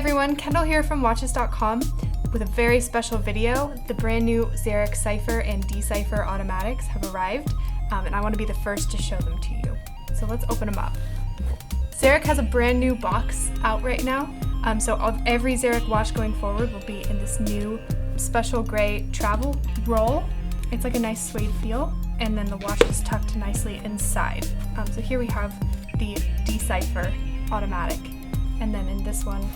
everyone, Kendall here from Watches.com with a very special video. The brand new Xeric Cypher and Decypher Automatics have arrived, and I want to be the first to show them to you. So let's open them up. Xeric has a brand new box out right now, so every Xeric watch going forward will be in this new special gray travel roll. It's like a nice suede feel, and then the watch is tucked nicely inside. So here we have the Decypher Automatic, and then in this one,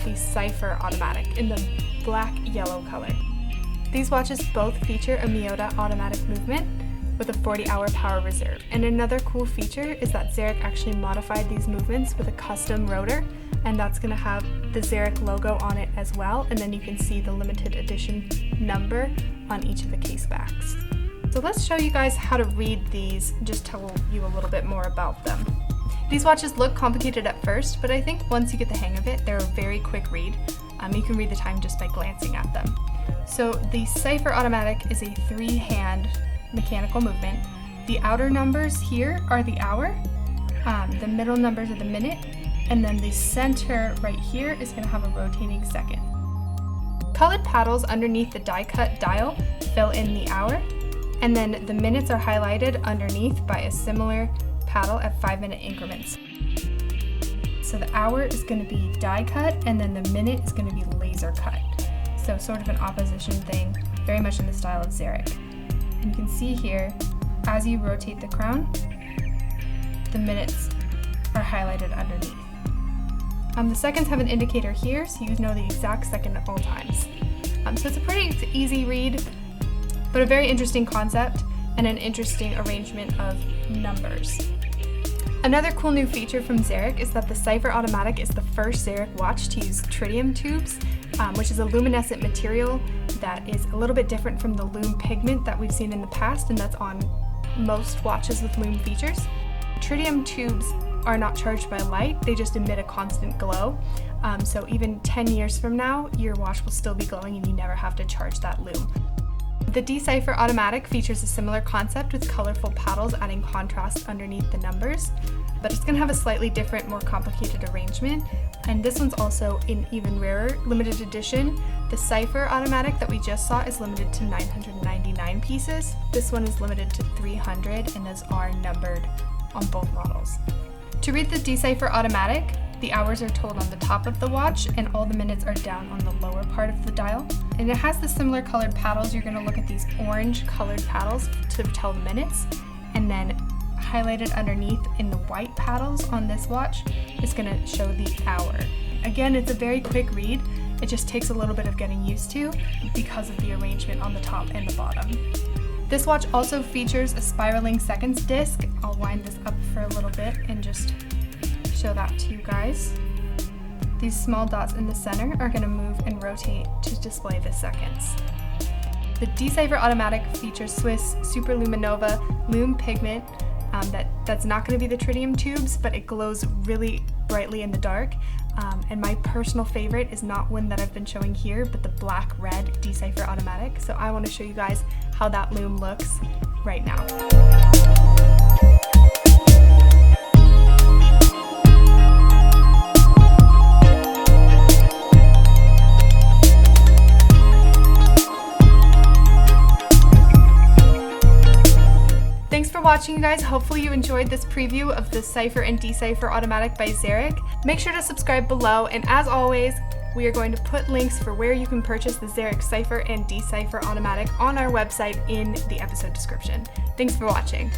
the Cypher Automatic in the black-yellow color. These watches both feature a Miyota automatic movement with a 40-hour power reserve. And another cool feature is that Xeric actually modified these movements with a custom rotor, and that's going to have the Xeric logo on it as well, and then you can see the limited edition number on each of the case backs. So let's show you guys how to read these, just tell you a little bit more about them. These watches look complicated at first, but I think once you get the hang of it, they're a very quick read. You can read the time just by glancing at them. So the Cypher Automatic is a 3-hand mechanical movement. The outer numbers here are the hour, the middle numbers are the minute, and then the center right here is going to have a rotating second. Colored paddles underneath the die-cut dial fill in the hour, and then the minutes are highlighted underneath by a similar paddle at 5-minute increments. So the hour is going to be die cut, and then the minute is going to be laser cut. So sort of an opposition thing, very much in the style of Xeric. And you can see here, as you rotate the crown, the minutes are highlighted underneath. The seconds have an indicator here, so you know the exact second at all times. So it's a pretty easy read, but a very interesting concept and an interesting arrangement of numbers. Another cool new feature from Xeric is that the Cypher Automatic is the first Xeric watch to use Tritium tubes, which is a luminescent material that is a little bit different from the lume pigment that we've seen in the past, and that's on most watches with lume features. Tritium tubes are not charged by light, they just emit a constant glow. So even 10 years from now, your watch will still be glowing and you never have to charge that lume. The Decypher Automatic features a similar concept with colorful paddles adding contrast underneath the numbers, but it's going to have a slightly different, more complicated arrangement. And this one's also in even rarer limited edition. The Cypher Automatic that we just saw is limited to 999 pieces. This one is limited to 300, and those are numbered on both models. To read the Decypher Automatic, the hours are told on the top of the watch, and all the minutes are down on the lower part of the dial. And it has the similar colored paddles. You're going to look at these orange colored paddles to tell the minutes, and then highlighted underneath in the white paddles on this watch is going to show the hour. Again, it's a very quick read. It just takes a little bit of getting used to because of the arrangement on the top and the bottom. This watch also features a spiraling seconds disc. I'll wind this up for a little bit and just show that to you guys. These small dots in the center are going to move and rotate to display the seconds. The Decypher Automatic features Swiss Superluminova lume pigment that's not going to be the Tritium tubes, but it glows really brightly in the dark. And my personal favorite is not one that I've been showing here, but the black-red Decypher Automatic. So I want to show you guys how that lume looks right now. Thanks for watching, you guys. Hopefully you enjoyed this preview of the Cypher and Decypher Automatic by Xeric. Make sure to subscribe below, and as always, we are going to put links for where you can purchase the Xeric Cypher and Decypher Automatic on our website in the episode description. Thanks for watching.